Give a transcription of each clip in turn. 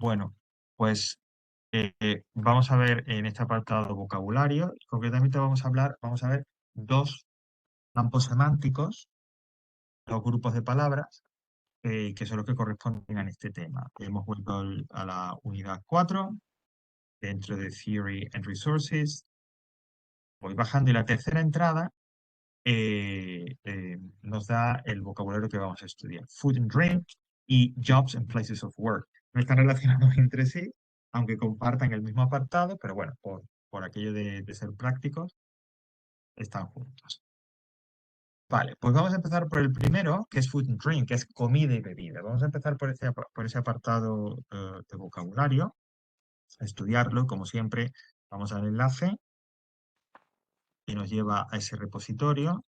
Bueno, pues vamos a ver en este apartado vocabulario, y concretamente vamos a ver dos campos semánticos, dos grupos de palabras que son los que corresponden a este tema. Hemos vuelto a la unidad 4 dentro de Theory and Resources. Voy bajando y la tercera entrada nos da el vocabulario que vamos a estudiar. Food and drink y jobs and places of work. No están relacionados entre sí, aunque compartan el mismo apartado, pero bueno, por aquello de ser prácticos, están juntos. Vale, pues vamos a empezar por el primero, que es food and drink, que es comida y bebida. Vamos a empezar por ese apartado de vocabulario, a estudiarlo, como siempre, vamos al enlace que nos lleva a ese repositorio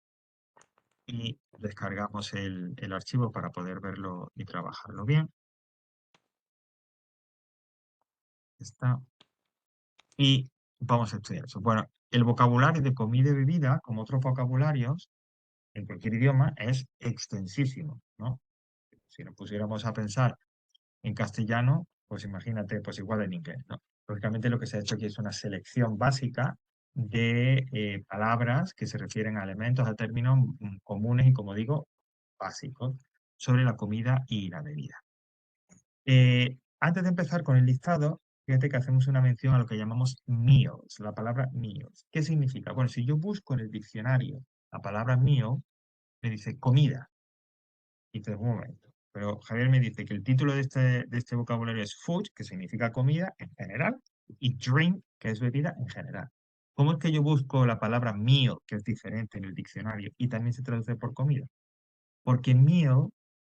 y descargamos el archivo para poder verlo y trabajarlo bien. Está. Y vamos a estudiar eso. Bueno, el vocabulario de comida y bebida, como otros vocabularios, en cualquier idioma, es extensísimo, ¿no? Si nos pusiéramos a pensar en castellano, pues imagínate, pues igual en inglés, ¿no? Lógicamente lo que se ha hecho aquí es una selección básica de palabras que se refieren a elementos, a términos comunes y, como digo, básicos sobre la comida y la bebida. Antes de empezar con el listado, fíjate que hacemos una mención a lo que llamamos meals, la palabra meals. ¿Qué significa? Bueno, si yo busco en el diccionario la palabra meal, me dice comida. Y dices, un momento. Pero Javier me dice que el título de este vocabulario es food, que significa comida en general, y drink, que es bebida en general. ¿Cómo es que yo busco la palabra meal, que es diferente en el diccionario, y también se traduce por comida? Porque meal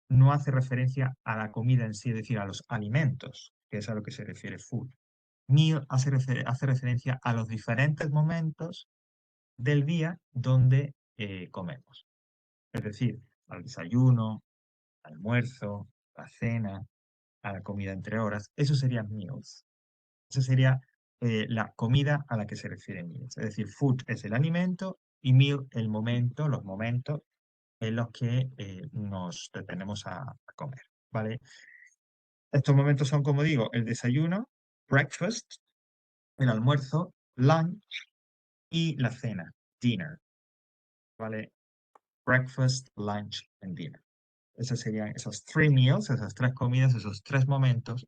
no hace referencia a la comida en sí, es decir, a los alimentos, que es a lo que se refiere food. Meal hace referencia a los diferentes momentos del día donde comemos. Es decir, al desayuno, al almuerzo, a la cena, a la comida entre horas. Eso serían meals. Eso sería la comida a la que se refiere meals. Es decir, food es el alimento y meal el momento, los momentos en los que nos detenemos a comer, ¿vale? Estos momentos son, como digo, el desayuno, breakfast, el almuerzo, lunch y la cena, dinner, ¿vale? Breakfast, lunch and dinner. Esos serían esos three meals, esas tres comidas, esos tres momentos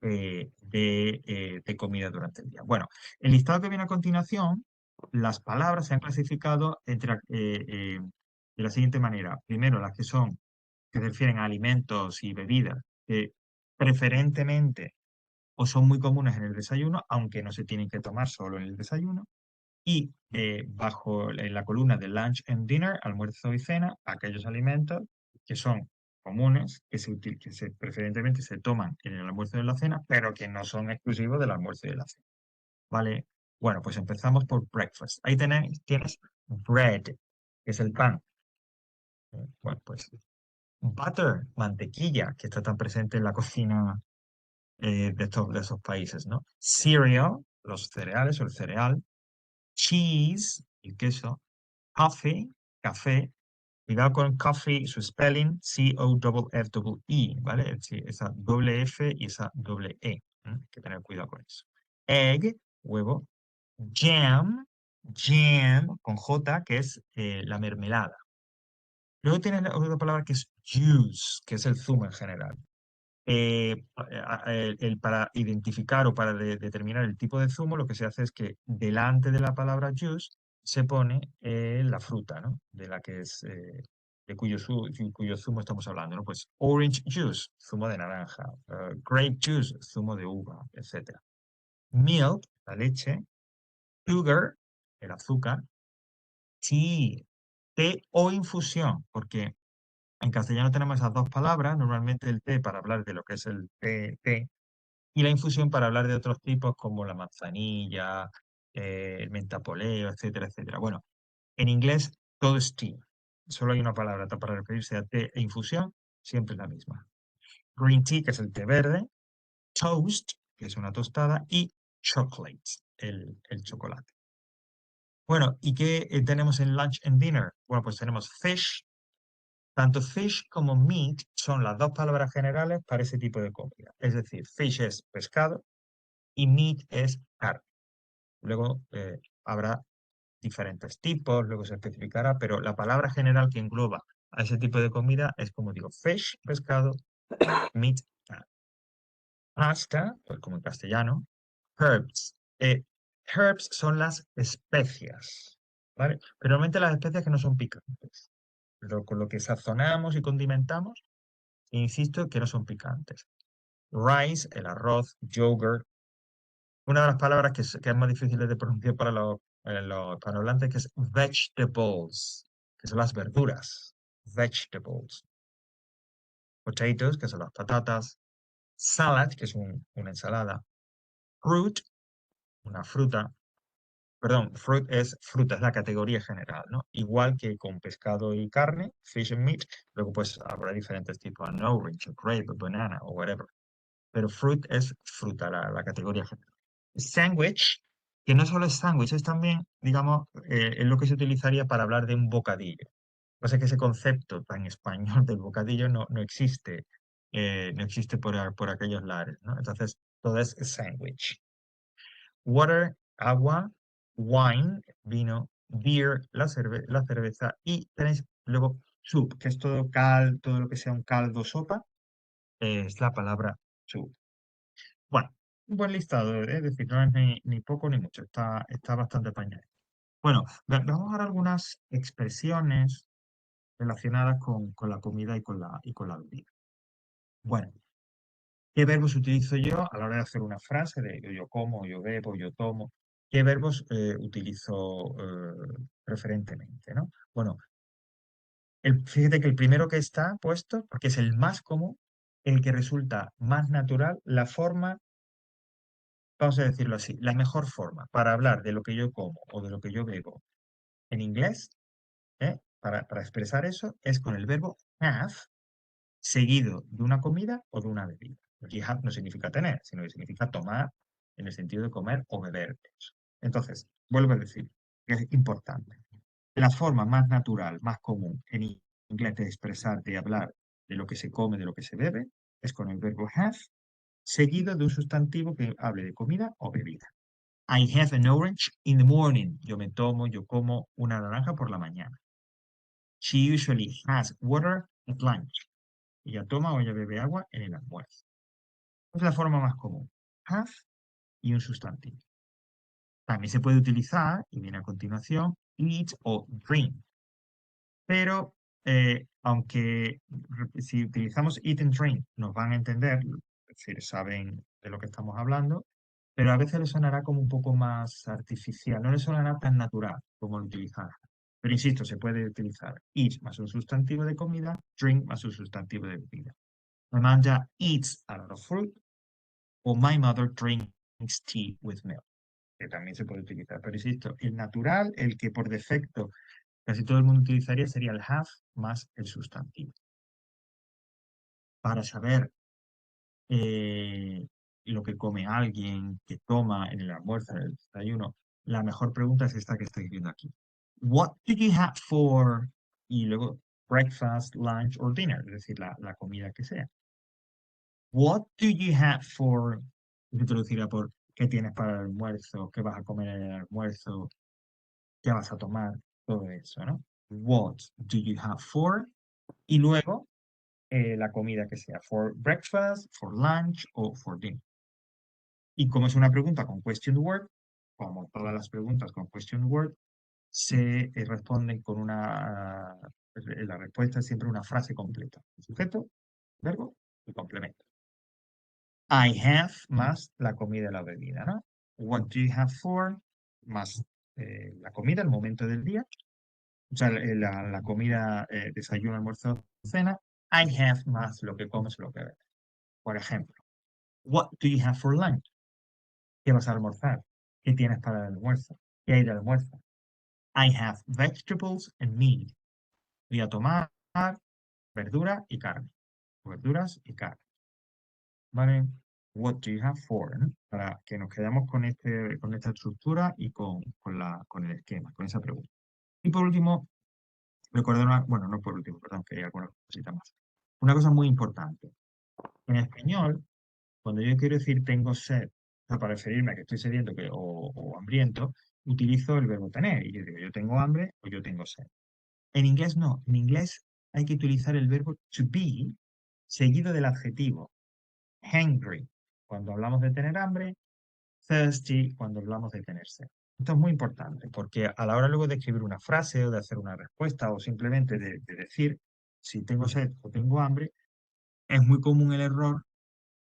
de comida durante el día. Bueno, el listado que viene a continuación, las palabras se han clasificado de la siguiente manera. Primero, las que se refieren a alimentos y bebidas que preferentemente o son muy comunes en el desayuno, aunque no se tienen que tomar solo en el desayuno. Y en la columna de lunch and dinner, almuerzo y cena, aquellos alimentos que son comunes, preferentemente se toman en el almuerzo y en la cena, pero que no son exclusivos del almuerzo y de la cena. ¿Vale? Bueno, pues empezamos por breakfast. Ahí tienes bread, que es el pan. Bueno, pues butter, mantequilla, que está tan presente en la cocina de esos países, ¿no? Cereal, los cereales o el cereal. Cheese, el queso. Coffee, café. Cuidado con coffee, su spelling, C-O-F-F-E, ¿vale? Sí, esa doble F y esa doble E. Hay que tener cuidado con eso. Egg, huevo. Jam, con J, que es la mermelada. Luego tienes otra palabra que es juice, que es el zumo en general. Para identificar o para determinar el tipo de zumo, lo que se hace es que delante de la palabra juice se pone la fruta, ¿no? De la que es, cuyo zumo estamos hablando, ¿no? Pues orange juice, zumo de naranja, grape juice, zumo de uva, etc. Milk, la leche. Sugar, el azúcar. Tea, té o infusión, porque en castellano tenemos esas dos palabras, normalmente el té para hablar de lo que es el té, y la infusión para hablar de otros tipos como la manzanilla, el mentapoleo, etcétera, etcétera. Bueno, en inglés todo es tea. Solo hay una palabra para referirse a té e infusión, siempre es la misma. Green tea, que es el té verde, toast, que es una tostada, y chocolate, el chocolate. Bueno, ¿y qué tenemos en lunch and dinner? Bueno, pues tenemos fish, Tanto fish como meat son las dos palabras generales para ese tipo de comida. Es decir, fish es pescado y meat es carne. Luego habrá diferentes tipos, luego se especificará, pero la palabra general que engloba a ese tipo de comida es, como digo, fish, pescado, meat, carne. Pasta, pues como en castellano, herbs. Herbs son las especias, ¿vale? Pero normalmente las especias que no son picantes, pero con lo que sazonamos y condimentamos, insisto que no son picantes. Rice, el arroz, yogurt. Una de las palabras que es más difícil de pronunciar para los hispanohablantes, que es vegetables, que son las verduras. Vegetables. Potatoes, que son las patatas. Salad, que es una ensalada. Fruit, una fruta. Perdón, fruit es fruta, es la categoría general, ¿no? Igual que con pescado y carne, fish and meat, luego pues habrá diferentes tipos, an orange, a grape, a banana o whatever. Pero fruit es fruta, la categoría general. Sandwich, que no solo es sándwich, es también, digamos, es lo que se utilizaría para hablar de un bocadillo. O sea que ese concepto tan español del bocadillo no existe, no existe por aquellos lares, ¿no? Entonces, todo es sandwich. Water, agua, wine, vino, beer, la cerveza, y tenéis luego soup, que es todo lo que sea un caldo, sopa, es la palabra soup. Bueno, un buen listado, es decir, no es ni poco ni mucho, está bastante apañado. Bueno, vamos a ver algunas expresiones relacionadas con la comida y con la bebida. Bueno, ¿qué verbos utilizo yo a la hora de hacer una frase de yo como, yo bebo, yo tomo? ¿Qué verbos utilizo preferentemente, ¿no? Bueno, fíjate que el primero que está puesto, porque es el más común, el que resulta más natural, la forma, vamos a decirlo así, la mejor forma para hablar de lo que yo como o de lo que yo bebo en inglés, para expresar eso, es con el verbo have seguido de una comida o de una bebida. Aquí have no significa tener, sino que significa tomar en el sentido de comer o beber. Entonces, vuelvo a decir, que es importante. La forma más natural, más común en inglés de expresar, de hablar de lo que se come, de lo que se bebe, es con el verbo have, seguido de un sustantivo que hable de comida o bebida. I have an orange in the morning. Yo como una naranja por la mañana. She usually has water at lunch. Ella toma o ella bebe agua en el almuerzo. Es la forma más común. Have y un sustantivo. También se puede utilizar, y viene a continuación, eat o drink. Pero aunque si utilizamos eat and drink, nos van a entender, es decir, saben de lo que estamos hablando, pero a veces les sonará como un poco más artificial, no les sonará tan natural como lo utilizar. Pero insisto, se puede utilizar eat más un sustantivo de comida, drink más un sustantivo de bebida. My mom eats a lot of fruit, o my mother drinks tea with milk, que también se puede utilizar. Pero insisto, el natural, el que por defecto casi todo el mundo utilizaría, sería el have más el sustantivo. Para saber eh, lo que come alguien, que toma en el almuerzo, en el desayuno, la mejor pregunta es esta que estáis viendo aquí. What do you have for? Y luego breakfast, lunch or dinner, es decir, la comida que sea. What do you have for? Se traducirá por qué tienes para el almuerzo, qué vas a comer en el almuerzo, qué vas a tomar, todo eso, ¿no? What do you have for? Y luego la comida que sea, for breakfast, for lunch o for dinner. Y como es una pregunta con question word, como todas las preguntas con question word, se responden con la respuesta es siempre una frase completa. Sujeto, verbo y complemento. I have más la comida y la bebida, ¿no? What do you have for? Más la comida, el momento del día. O sea, la comida, desayuno, almuerzo, cena. I have más lo que comes o lo que bebes. Por ejemplo, what do you have for lunch? ¿Qué vas a almorzar? ¿Qué tienes para el almuerzo? ¿Qué hay de almuerzo? I have vegetables and meat. Voy a tomar verdura y carne. Verduras y carne. ¿Vale? What do you have for? ¿No? Para que nos quedemos con esta estructura y con el esquema, con esa pregunta. Y por último, Recordar bueno, no por último, perdón, que hay alguna cosita más. Una cosa muy importante. En español, cuando yo quiero decir tengo sed, o sea, para referirme a que estoy sediento o hambriento, utilizo el verbo tener. Y yo digo, yo tengo hambre o yo tengo sed. En inglés no. En inglés hay que utilizar el verbo to be seguido del adjetivo hungry cuando hablamos de tener hambre, thirsty cuando hablamos de tener sed. Esto es muy importante porque a la hora luego de escribir una frase o de hacer una respuesta o simplemente de decir si tengo sed o tengo hambre, es muy común el error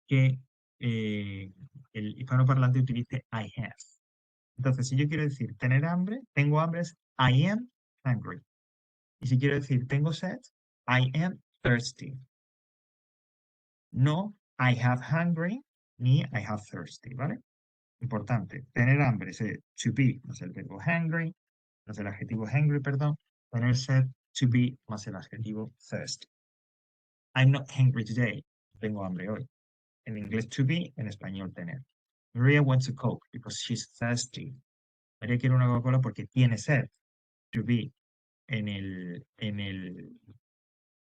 que el hispanoparlante utilice I have. Entonces, si yo quiero decir tener hambre, tengo hambre es I am hungry. Y si quiero decir tengo sed, I am thirsty. No I have hungry ni I have thirsty, ¿vale? Importante, tener hambre es to be más el verbo hungry, más el adjetivo hungry, perdón. Tener sed, to be más el adjetivo thirsty. I'm not hungry today. Tengo hambre hoy. En inglés to be, en español tener. Maria wants a Coke because she's thirsty. María quiere una Coca-Cola porque tiene sed. To be. En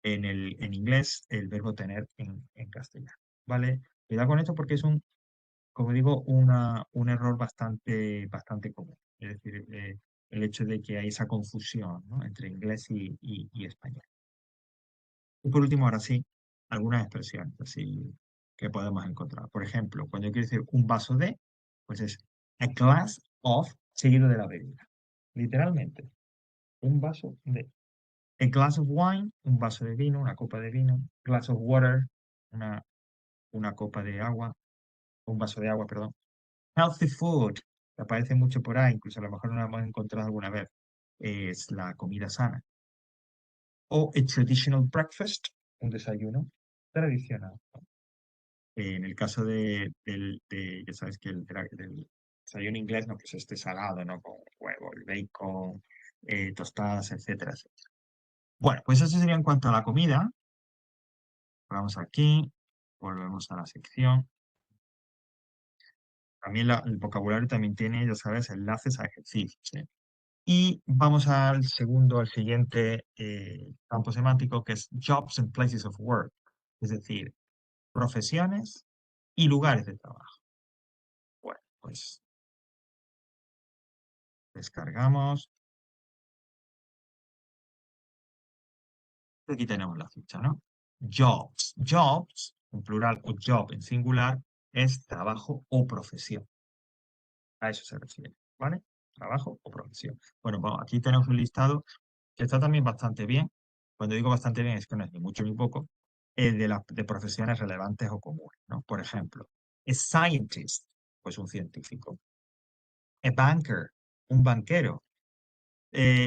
en inglés, el verbo tener en castellano. ¿Vale? Cuidado con esto porque es como digo, un error bastante común. Es decir, el hecho de que hay esa confusión, ¿no? Entre inglés y español. Y por último, ahora sí, algunas expresiones así que podemos encontrar. Por ejemplo, cuando yo quiero decir un vaso de, pues es a glass of seguido de la bebida. Literalmente, un vaso de. A glass of wine, un vaso de vino, una copa de vino. Glass of water, una, una copa de agua, un vaso de agua, perdón. Healthy food, que aparece mucho por ahí, incluso a lo mejor no lo hemos encontrado alguna vez, es la comida sana. O a traditional breakfast, un desayuno tradicional. En el caso ya sabes que del desayuno inglés, no, pues este salado, ¿no? Con huevo, el bacon, tostadas, etcétera, etcétera. Bueno, pues eso sería en cuanto a la comida. Vamos aquí, volvemos a la sección. También el vocabulario también tiene, ya sabes, enlaces a ejercicios, ¿eh? Y vamos al siguiente campo semántico, que es jobs and places of work, es decir, profesiones y lugares de trabajo. Bueno, pues descargamos. Aquí tenemos la ficha, ¿no? Jobs. Jobs, en plural, o job en singular, es trabajo o profesión. A eso se refiere, ¿vale? Trabajo o profesión. Bueno, aquí tenemos un listado que está también bastante bien. Cuando digo bastante bien es que no es ni mucho ni poco, de profesiones relevantes o comunes, ¿no? Por ejemplo, a scientist, pues un científico. A banker, un banquero.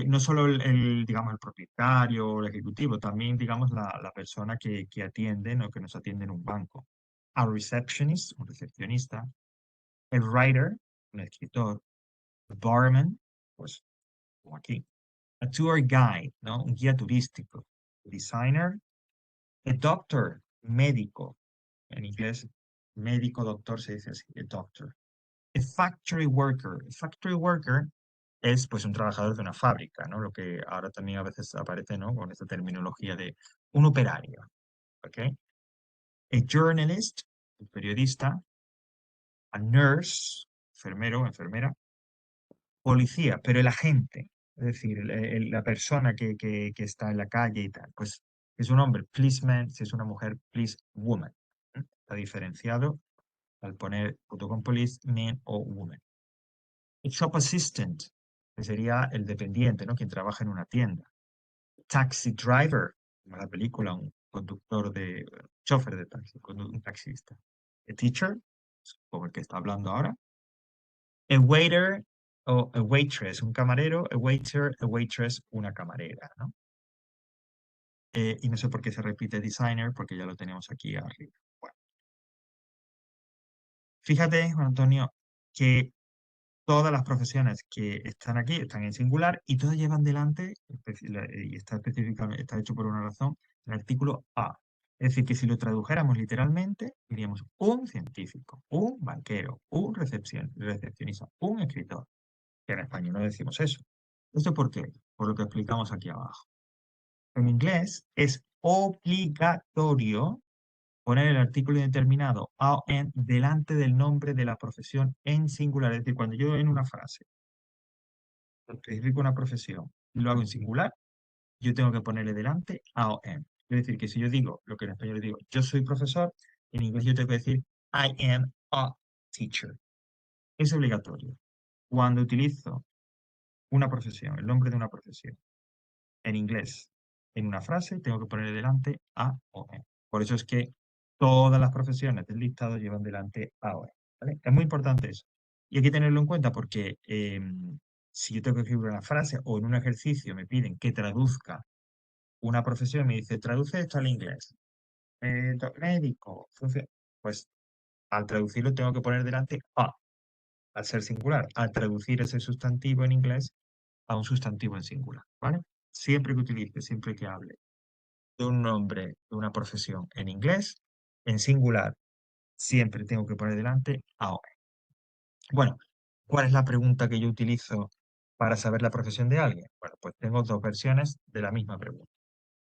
No solo digamos, el propietario o el ejecutivo, también, digamos, la persona que atiende, ¿no? Que nos atiende en un banco. A receptionist, un recepcionista. A writer, un escritor. A barman, pues como aquí. A tour guide, ¿no? Un guía turístico. Designer. A doctor, médico. En inglés, médico, doctor se dice así, a doctor. A factory worker. A factory worker es pues un trabajador de una fábrica, ¿no? Lo que ahora también a veces aparece, ¿no? Con esta terminología de un operario, ¿ok? A journalist, un periodista. A nurse, enfermero, enfermera. Policía, pero el agente, es decir, la persona que está en la calle y tal, pues es un hombre, policeman, si es una mujer, police woman. Está diferenciado al poner junto con police, man o woman. El shop assistant, que sería el dependiente, ¿no? Quien trabaja en una tienda. Taxi driver, como la película, un conductor chofer de taxi, un taxista. A teacher, como el que está hablando ahora. A waiter o a waitress, un camarero. A waiter, a waitress, una camarera, ¿no? Y no sé por qué se repite designer, porque ya lo tenemos aquí arriba. Bueno, fíjate, Juan Antonio, que todas las profesiones que están aquí están en singular y todas llevan delante, y está específicamente, está hecho por una razón, el artículo a. Es decir, que si lo tradujéramos literalmente, diríamos un científico, un banquero, un recepcionista, un escritor. Que en español no decimos eso. ¿Esto por qué? Por lo que explicamos aquí abajo. En inglés es obligatorio poner el artículo indeterminado a o en delante del nombre de la profesión en singular. Es decir, cuando yo en una frase especifico una profesión y lo hago en singular, yo tengo que ponerle delante a o en. Es decir, que si yo digo lo que en español digo, yo soy profesor, en inglés yo tengo que decir I am a teacher. Es obligatorio. Cuando utilizo una profesión, el nombre de una profesión, en inglés, en una frase, tengo que ponerle delante a o en. Por eso es que todas las profesiones del listado llevan delante a o en. ¿Vale? Es muy importante eso. Y hay que tenerlo en cuenta porque si yo tengo que escribir una frase o en un ejercicio me piden que traduzca una profesión, me dice, traduce esto al inglés. Médico, pues al traducirlo tengo que poner delante a, al ser singular, al traducir ese sustantivo en inglés a un sustantivo en singular, ¿vale? Siempre que utilice, siempre que hable de un nombre, de una profesión en inglés, en singular, siempre tengo que poner delante ahora. Bueno, ¿cuál es la pregunta que yo utilizo para saber la profesión de alguien? Bueno, pues tengo dos versiones de la misma pregunta.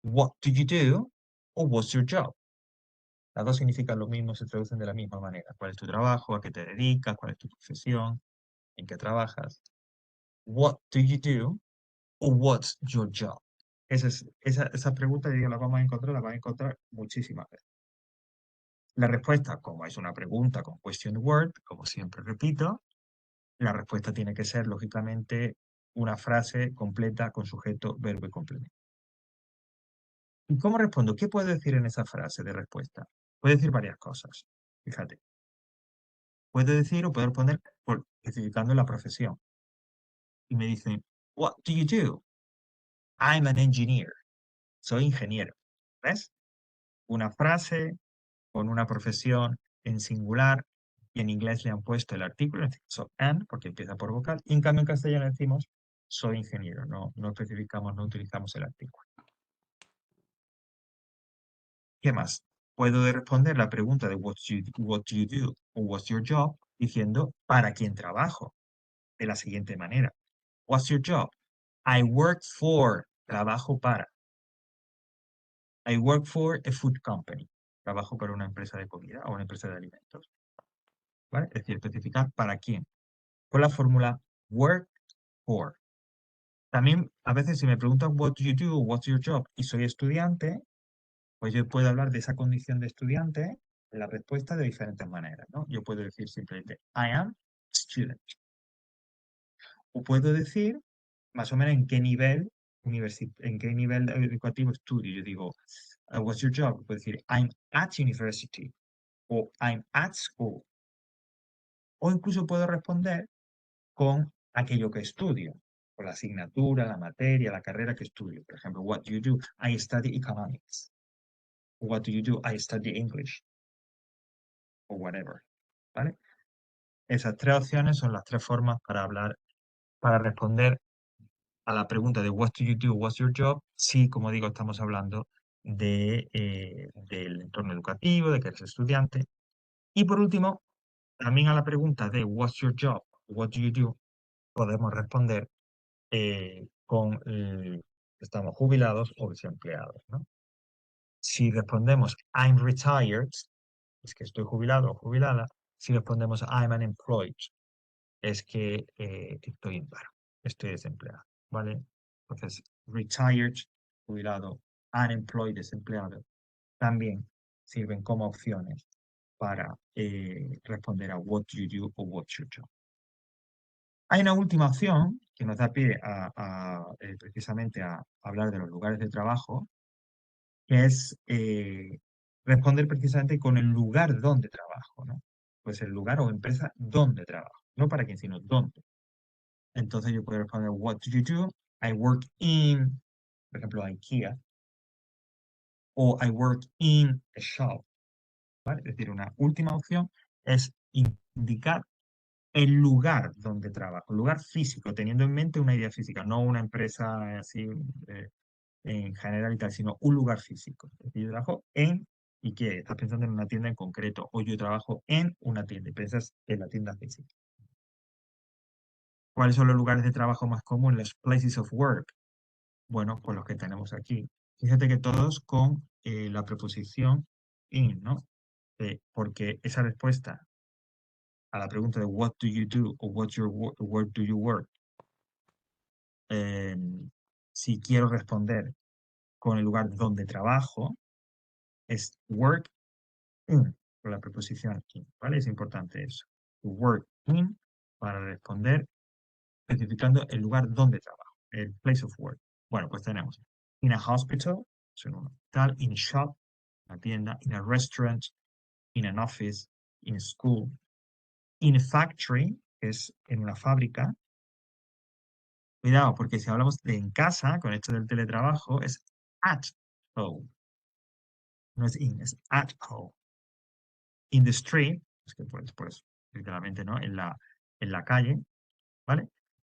What do you do? O what's your job? Las dos significan lo mismo, se traducen de la misma manera. ¿Cuál es tu trabajo? ¿A qué te dedicas? ¿Cuál es tu profesión? ¿En qué trabajas? What do you do? O what's your job? Esa pregunta, digo, la vas a encontrar muchísimas veces. La respuesta, como es una pregunta con question word, como siempre repito, la respuesta tiene que ser, lógicamente, una frase completa con sujeto, verbo y complemento. ¿Y cómo respondo? ¿Qué puedo decir en esa frase de respuesta? Puedo decir varias cosas. Fíjate. Puedo decir o puedo responder especificando la profesión. Y me dicen, What do you do? I'm an engineer. Soy ingeniero. ¿Ves? Una frase con una profesión en singular y en inglés le han puesto el artículo, en este caso an, porque empieza por vocal, y en cambio en castellano decimos soy ingeniero, no especificamos, no utilizamos el artículo. ¿Qué más? Puedo responder la pregunta de what do you do o what's your job diciendo ¿para quién trabajo? De la siguiente manera. What's your job? I work for, trabajo para. I work for a food company. Trabajo para una empresa de comida o una empresa de alimentos. ¿Vale? Es decir, especificar para quién. Con la fórmula work for. También a veces si me preguntan what do you do, what's your job, y soy estudiante, pues yo puedo hablar de esa condición de estudiante en la respuesta de diferentes maneras, ¿no? Yo puedo decir simplemente I am student. O puedo decir más o menos en qué nivel educativo estudio. Yo digo, what's your job? Puedo decir I'm at university o I'm at school. O incluso puedo responder con aquello que estudio, con la asignatura, la materia, la carrera que estudio. Por ejemplo, what do you do? I study economics. What do you do? I study English. O whatever. ¿Vale? Esas tres opciones son las tres formas para hablar, para responder a la pregunta de what do you do? What's your job? Sí, como digo, estamos hablando del entorno educativo, de que eres estudiante. Y por último, también a la pregunta de what's your job? What do you do? Podemos responder con estamos jubilados o desempleados, ¿no? Si respondemos I'm retired, es que estoy jubilado o jubilada. Si respondemos I'm unemployed, es que estoy en paro, estoy desempleado, ¿vale? Entonces, retired, jubilado, unemployed, desempleado, también sirven como opciones para responder a what do you do o what's your job. Hay una última opción que nos da pie precisamente a hablar de los lugares de trabajo, que es responder precisamente con el lugar donde trabajo, ¿no? Pues el lugar o empresa donde trabajo, no para quién, sino dónde. Entonces yo puedo responder, what do you do? I work in, por ejemplo, IKEA, o I work in a shop, ¿vale? Es decir, una última opción es indicar el lugar donde trabajo, el lugar físico, teniendo en mente una idea física, no una empresa así en general y tal, sino un lugar físico. Es decir, yo trabajo en IKEA, estás pensando en una tienda en concreto, o yo trabajo en una tienda y piensas en la tienda física. ¿Cuáles son los lugares de trabajo más comunes? Los places of work. Bueno, pues los que tenemos aquí, Fíjate que todos con la preposición in, ¿no? Porque esa respuesta a la pregunta de what do you do o where do you work, eh, si quiero responder con el lugar donde trabajo, es work in, con la preposición in, ¿vale? Es importante eso. Work in para responder especificando el lugar donde trabajo, el place of work. Bueno, pues tenemos in a hospital, es en un hospital, in a shop, una tienda, in a restaurant, in an office, in a school, in a factory, que es en una fábrica. Cuidado, porque si hablamos de en casa, con esto del teletrabajo, es at home. No es in, es at home. In the street, es que pues, literalmente, ¿no? En la calle, ¿vale?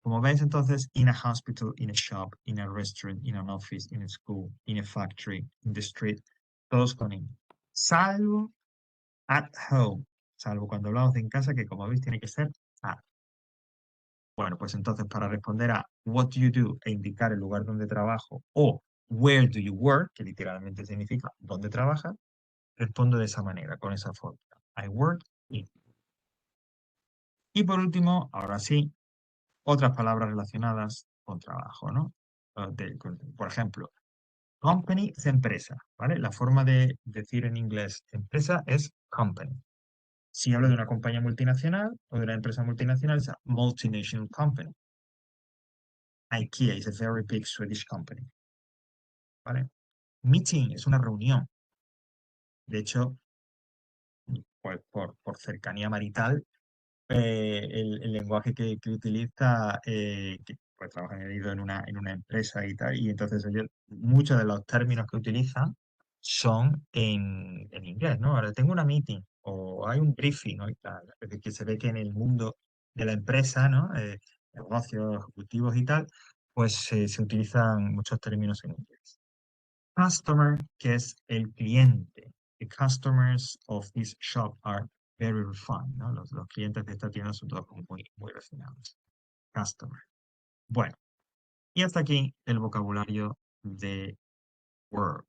Como veis, entonces, in a hospital, in a shop, in a restaurant, in an office, in a school, in a factory, in the street, todos con in. Salvo at home, salvo cuando hablamos de en casa, que como veis tiene que ser at. Bueno, pues entonces para responder a what do you do e indicar el lugar donde trabajo o where do you work, que literalmente significa dónde trabajas, respondo de esa manera, con esa fórmula. I work in. Y por último, ahora sí, otras palabras relacionadas con trabajo, ¿no? Por ejemplo, company es empresa, ¿vale? La forma de decir en inglés empresa es company. Si hablo de una compañía multinacional o de una empresa multinacional, es a multinational company. IKEA is a very big Swedish company, ¿vale? Meeting es una reunión. De hecho, pues por cercanía marital, el lenguaje que utiliza, que pues trabaja añadido en una empresa y tal, y entonces ellos, muchos de los términos que utilizan son en inglés, ¿no? Ahora tengo una meeting o hay un briefing, ¿no? Y tal. Es decir, que se ve que en el mundo de la empresa, ¿no? Negocios, ejecutivos y tal, pues se utilizan muchos términos en inglés. Customer, que es el cliente. The customers of this shop are very refined, ¿no? Los clientes de esta tienda son todos como muy, muy refinados. Customer. Bueno, y hasta aquí el vocabulario de Word.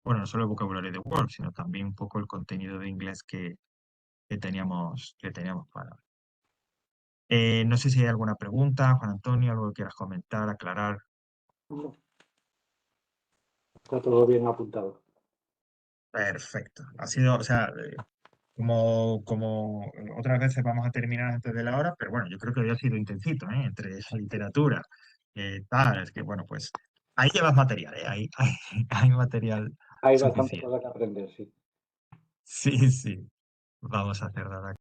Bueno, no solo el vocabulario de Word, sino también un poco el contenido de inglés que teníamos para hoy. No sé si hay alguna pregunta, Juan Antonio, algo que quieras comentar, aclarar. No, está todo bien apuntado. Perfecto. Ha sido, o sea, como otras veces vamos a terminar antes de la hora, pero bueno, yo creo que hoy ha sido intensito, ¿eh? Entre esa literatura, tal, es que bueno, pues ahí llevas material, ¿eh? Hay material Hay bastante suficiente. cosa que aprender, sí. Sí, sí, vamos a cerrar aquí.